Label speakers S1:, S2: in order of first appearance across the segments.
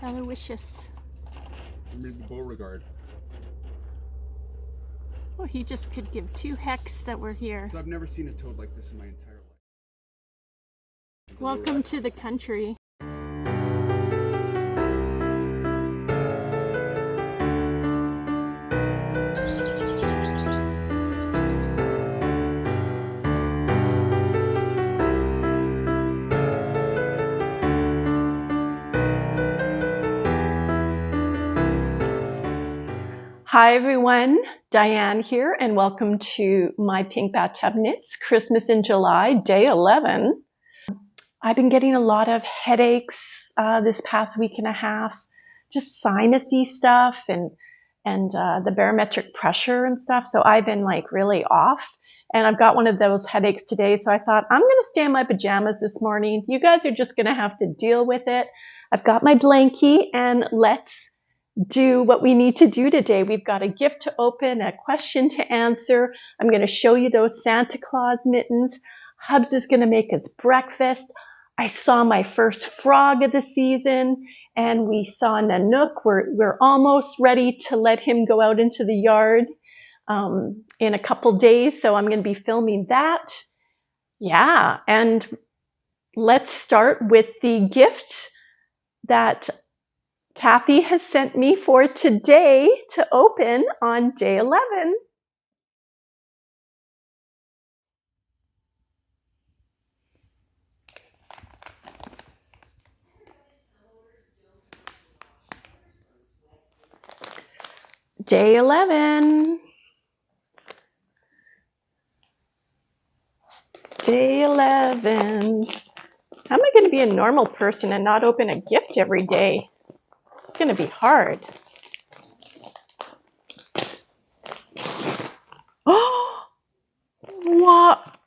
S1: Aloysius.
S2: Read the Beauregard.
S1: Oh, he just could give two hecks that we're here.
S2: So I've never seen a toad like this in my entire life.
S1: Welcome to the country. Hi everyone, Diane here, and welcome to My Pink Bathtub Knits, Christmas in July, day 11. I've been getting a lot of headaches this past week and a half, just sinusy stuff and the barometric pressure and stuff. So I've been like really off, and I've got one of those headaches today. So I thought I'm going to stay in my pajamas this morning. You guys are just going to have to deal with it. I've got my blankie, and let's do what we need to do today. We've got a gift to open, a question to answer. I'm going to show you those Santa Claus mittens. Hubs is going to make us breakfast. I saw my first frog of the season, and we saw Nanook. We're almost ready to let him go out into the yard in a couple days, so I'm going to be filming that. Yeah, and let's start with the gift that Kathy has sent me for today to open on day 11. Day 11. Day 11. How am I going to be a normal person and not open a gift every day? It's going to be hard. Oh, what?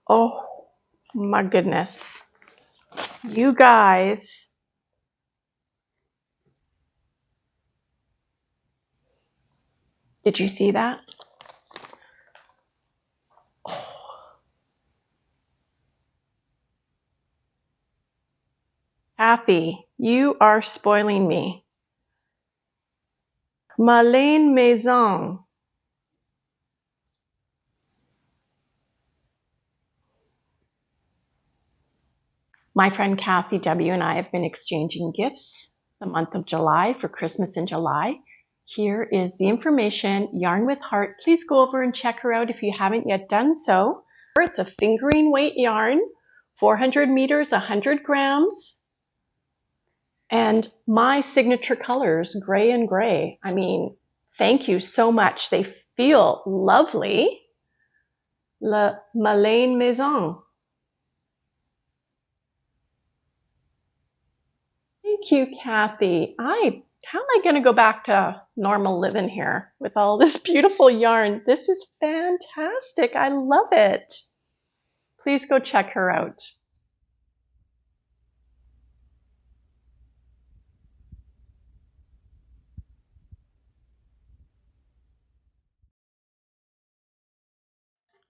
S1: Oh, my goodness. You guys. Did you see that? Kathy, you are spoiling me. Malène Maison. My friend Kathy W. and I have been exchanging gifts the month of July for Christmas in July. Here is the information, Yarn with Heart. Please go over and check her out if you haven't yet done so. It's a fingering weight yarn, 400 meters, 100 grams. And my signature colors, gray and gray. I mean, thank you so much. They feel lovely. La Malène Maison. Thank you, Kathy. How am I going to go back to normal living here with all this beautiful yarn? This is fantastic. I love it. Please go check her out.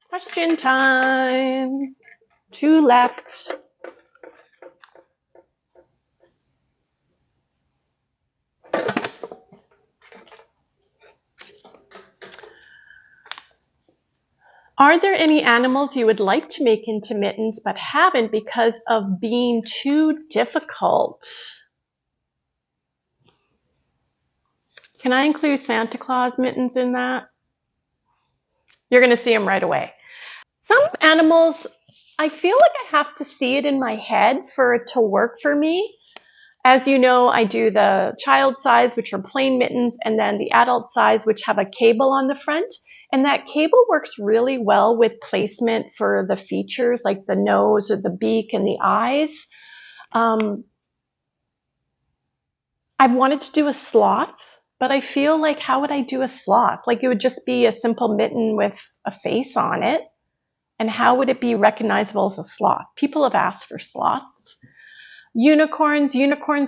S1: Question time. 2 left. Are there any animals you would like to make into mittens but haven't because of being too difficult? Can I include Santa Claus mittens in that? You're going to see them right away. Some animals, I feel like I have to see it in my head for it to work for me. As you know, I do the child size, which are plain mittens, and then the adult size, which have a cable on the front. And that cable works really well with placement for the features, like the nose or the beak and the eyes. I wanted to do a sloth, but I feel like, how would I do a sloth? Like, it would just be a simple mitten with a face on it. And how would it be recognizable as a sloth? People have asked for sloths. Unicorns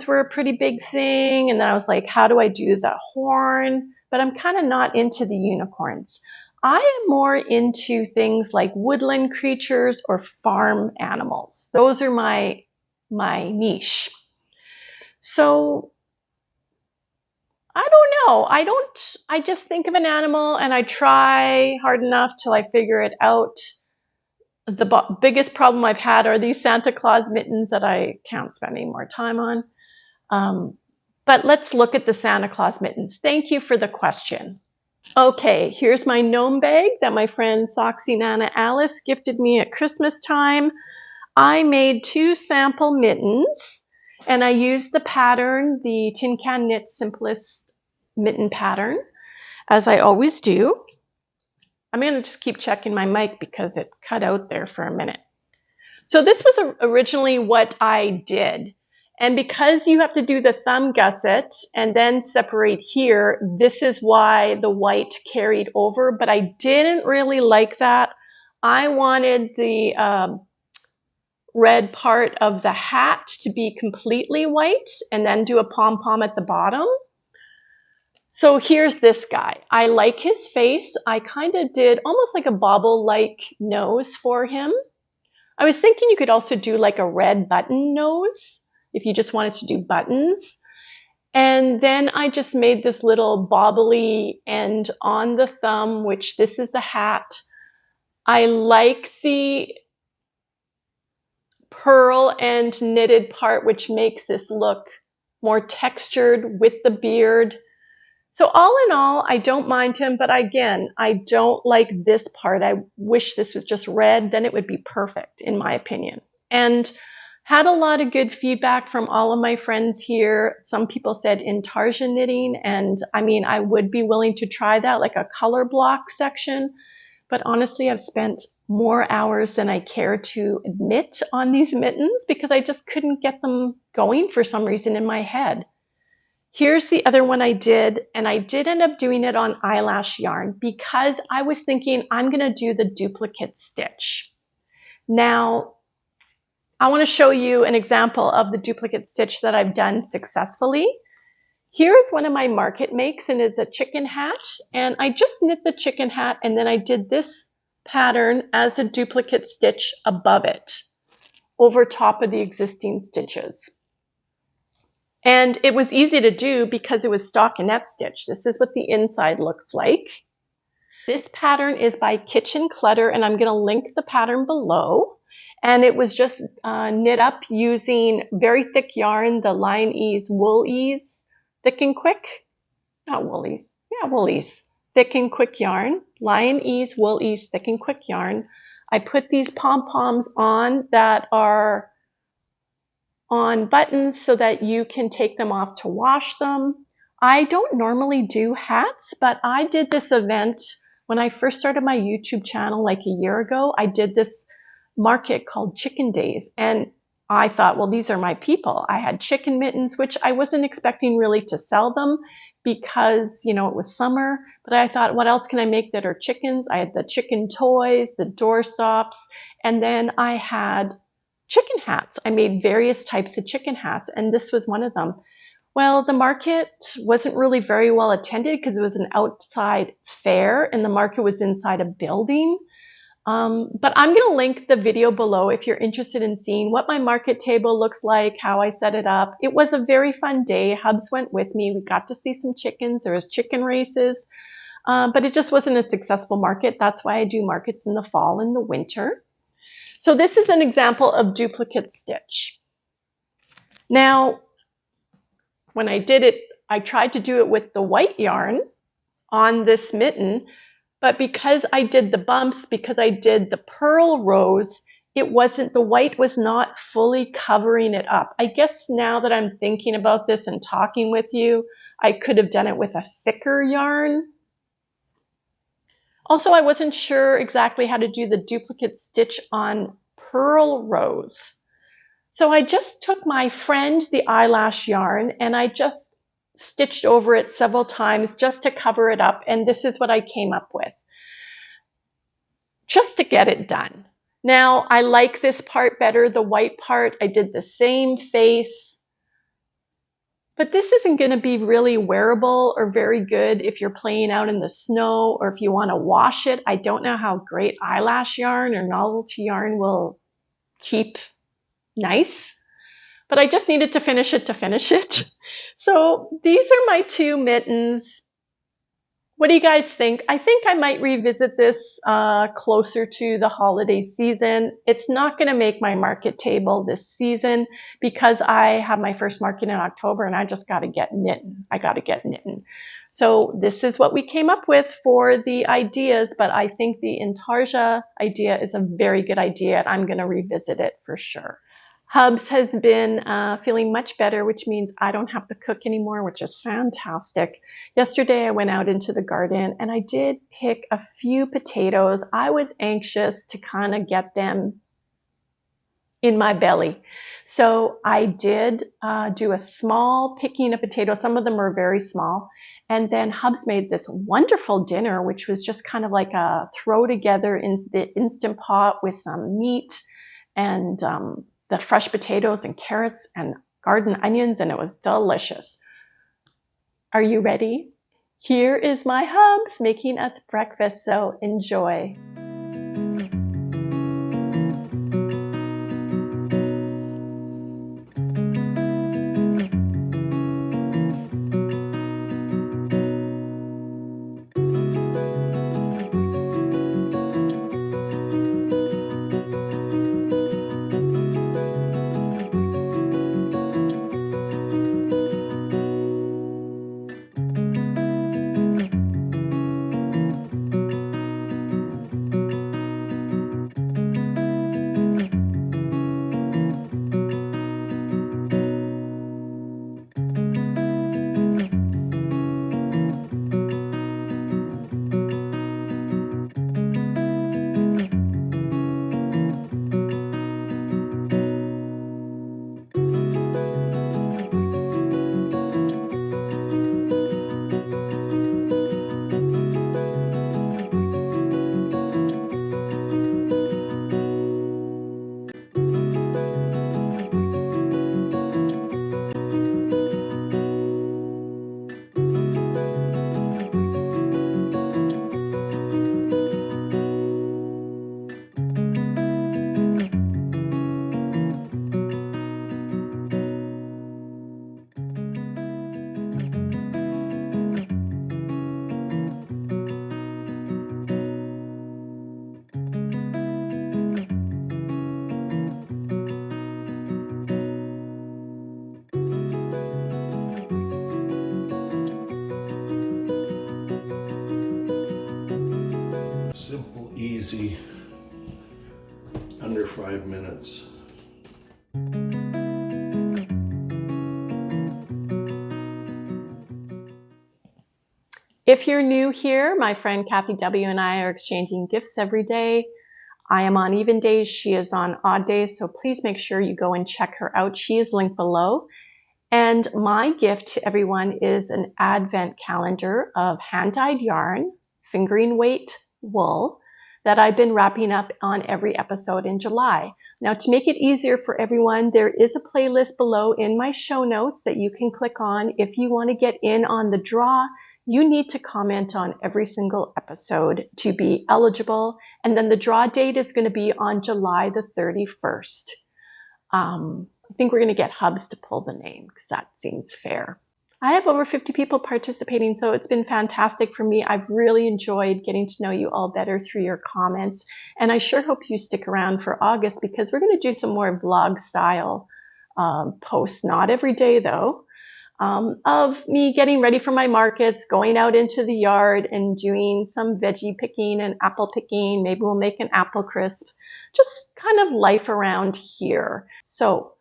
S1: were a pretty big thing. And then I was like, how do I do the horn? But I'm kind of not into the unicorns. I am more into things like woodland creatures or farm animals. Those are my niche. So I don't know. I just think of an animal and I try hard enough till I figure it out. The biggest problem I've had are these Santa Claus mittens that I can't spend any more time on. But let's look at the Santa Claus mittens. Thank you for the question. Okay, here's my gnome bag that my friend Soxy Nana Alice gifted me at Christmas time. I made 2 sample mittens and I used the pattern, the Tin Can Knit Simplest mitten pattern, as I always do. I'm going to just keep checking my mic because it cut out there for a minute. So this was originally what I did. And because you have to do the thumb gusset and then separate here, this is why the white carried over, but I didn't really like that. I wanted the red part of the hat to be completely white and then do a pom-pom at the bottom. So here's this guy. I like his face. I kind of did almost like a bobble-like nose for him. I was thinking you could also do like a red button nose if you just wanted to do buttons. And then I just made this little bobbly end on the thumb, which this is the hat. I like the pearl and knitted part, which makes this look more textured with the beard. So all in all, I don't mind him, but again, I don't like this part. I wish this was just red, then it would be perfect in my opinion. And had a lot of good feedback from all of my friends here. Some people said intarsia knitting, and I mean, I would be willing to try that, like a color block section. But honestly, I've spent more hours than I care to admit on these mittens because I just couldn't get them going for some reason in my head. Here's the other one I did, and I did end up doing it on eyelash yarn because I was thinking I'm going to do the duplicate stitch. Now, I want to show you an example of the duplicate stitch that I've done successfully. Here's one of my market makes, and it's a chicken hat, and I just knit the chicken hat and then I did this pattern as a duplicate stitch above it, over top of the existing stitches. And it was easy to do because it was stockinette stitch. This is what the inside looks like. This pattern is by Kitchen Clutter, and I'm going to link the pattern below. And it was just knit up using very thick yarn, the Lion Ease Wool Ease Thick and Quick. Not Woolies. Yeah, Woolies. Thick and Quick yarn. Lion Ease Wool Ease Thick and Quick yarn. I put these pom-poms on that are on buttons so that you can take them off to wash them. I don't normally do hats, but I did this event when I first started my YouTube channel like a year ago. I did this market called Chicken Days, and I thought, well, these are my people. I had chicken mittens, which I wasn't expecting really to sell them because, you know, it was summer, but I thought, what else can I make that are chickens? I had the chicken toys, the doorstops, and then I had chicken hats. I made various types of chicken hats, and this was one of them. Well, the market wasn't really very well attended because it was an outside fair and the market was inside a building. But I'm going to link the video below if you're interested in seeing what my market table looks like, how I set it up. It was a very fun day. Hubs went with me. We got to see some chickens. There was chicken races, but it just wasn't a successful market. That's why I do markets in the fall and the winter. So this is an example of duplicate stitch. Now, when I did it, I tried to do it with the white yarn on this mitten, but because I did the bumps, because I did the purl rows, it wasn't, the white was not fully covering it up. I guess now that I'm thinking about this and talking with you, I could have done it with a thicker yarn. Also, I wasn't sure exactly how to do the duplicate stitch on purl rows. So I just took my friend, the eyelash yarn, and I just stitched over it several times just to cover it up. And this is what I came up with, just to get it done. Now, I like this part better, the white part. I did the same face. But this isn't going to be really wearable or very good if you're playing out in the snow or if you want to wash it. I don't know how great eyelash yarn or novelty yarn will keep nice. but I just needed to finish it to finish it. So these are my 2 mittens. What do you guys think? I think I might revisit this closer to the holiday season. It's not going to make my market table this season because I have my first market in October and I just got to get knitting. I got to get knitting. So this is what we came up with for the ideas, but I think the intarsia idea is a very good idea and I'm going to revisit it for sure. Hubs has been feeling much better, which means I don't have to cook anymore, which is fantastic. Yesterday I went out into the garden and I did pick a few potatoes. I was anxious to kind of get them in my belly. So I did do a small picking of potatoes. Some of them were very small. And then Hubs made this wonderful dinner, which was just kind of like a throw together in the Instant Pot with some meat and the fresh potatoes and carrots and garden onions, and it was delicious. Are you ready? Here is my Hubs making us breakfast, so enjoy.
S3: Simple, easy, under 5 minutes.
S1: If you're new here, my friend Kathy W. and I are exchanging gifts every day. I am on even days, she is on odd days, so please make sure you go and check her out. She is linked below. And my gift to everyone is an advent calendar of hand-dyed yarn, fingering weight wool that I've been wrapping up on every episode in July. Now, to make it easier for everyone, there is a playlist below in my show notes that you can click on. If you want to get in on the draw, you need to comment on every single episode to be eligible. And then the draw date is going to be on July the 31st. I think we're going to get Hubs to pull the name because that seems fair. I have over 50 people participating, so it's been fantastic for me. I've really enjoyed getting to know you all better through your comments, and I sure hope you stick around for August because we're going to do some more vlog style posts, not every day though, of me getting ready for my markets, going out into the yard and doing some veggie picking and apple picking. Maybe we'll make an apple crisp, just kind of life around here. So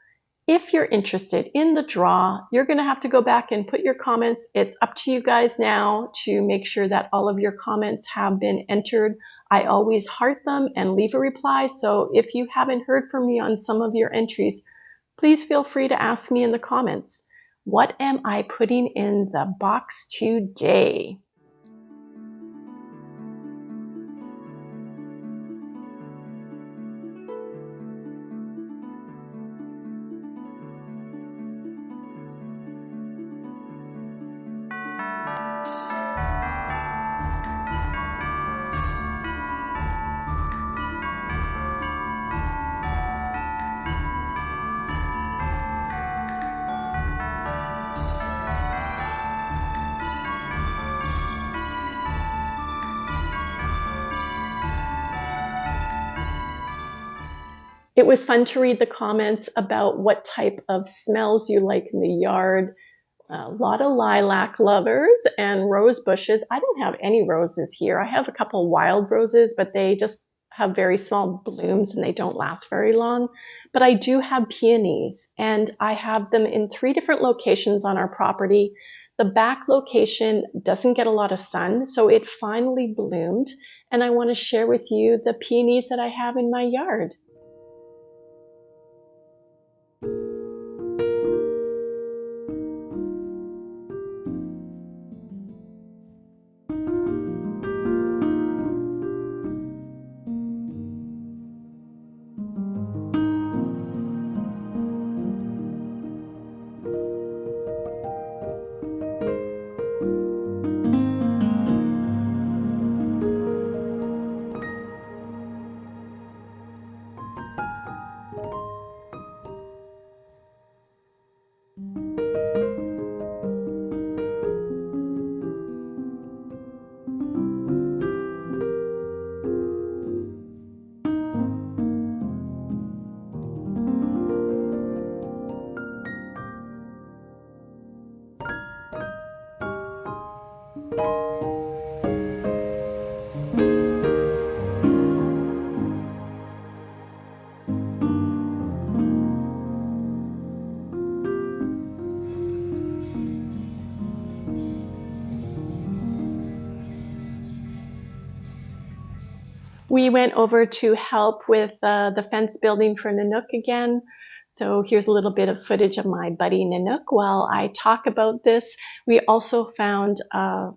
S1: if you're interested in the draw, you're going to have to go back and put your comments. It's up to you guys now to make sure that all of your comments have been entered. I always heart them and leave a reply. So if you haven't heard from me on some of your entries, please feel free to ask me in the comments. What am I putting in the box today? It was fun to read the comments about what type of smells you like in the yard. A lot of lilac lovers and rose bushes. I don't have any roses here. I have a couple wild roses, but they just have very small blooms and they don't last very long. But I do have peonies, and I have them in 3 different locations on our property. The back location doesn't get a lot of sun, so it finally bloomed, and I want to share with you the peonies that I have in my yard. We went over to help with the fence building for Nanook again. So here's a little bit of footage of my buddy Nanook while I talk about this. We also found, I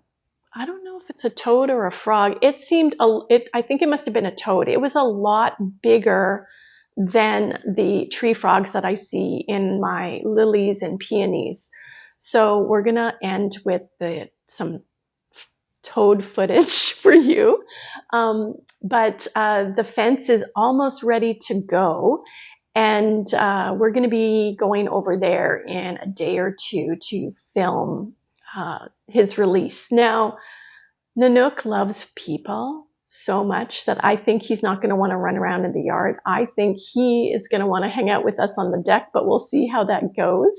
S1: don't know if it's a toad or a frog. It seemed, I think it must have been a toad. It was a lot bigger than the tree frogs that I see in my lilies and peonies. So we're gonna end with some toad footage for you. But the fence is almost ready to go. And we're going to be going over there in a day or two to film his release. Now, Nanook loves people so much that I think he's not going to want to run around in the yard. I think he is going to want to hang out with us on the deck, but we'll see how that goes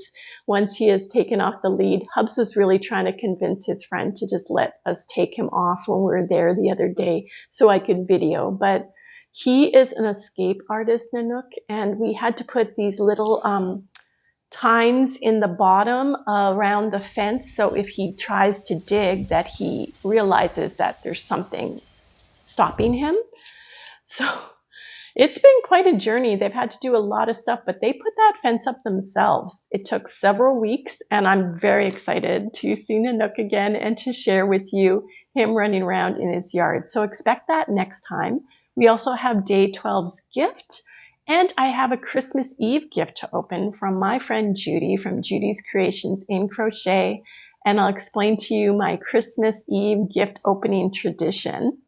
S1: once he has taken off the lead. Hubs was really trying to convince his friend to just let us take him off when we were there the other day so I could video. But he is an escape artist, Nanook, and we had to put these little tines in the bottom around the fence, so if he tries to dig, that he realizes that there's something stopping him. So it's been quite a journey. They've had to do a lot of stuff, but they put that fence up themselves. It took several weeks, and I'm very excited to see Nanook again and to share with you him running around in his yard. So expect that next time. We also have day 12's gift. And I have a Christmas Eve gift to open from my friend Judy from Judy's Creations in Crochet. And I'll explain to you my Christmas Eve gift opening tradition.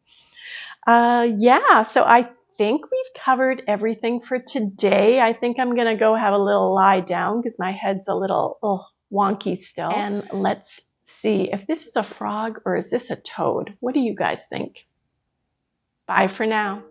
S1: Yeah, so I think we've covered everything for today. I think I'm going to go have a little lie down because my head's a little wonky still. And let's see if this is a frog or is this a toad? What do you guys think? Bye for now.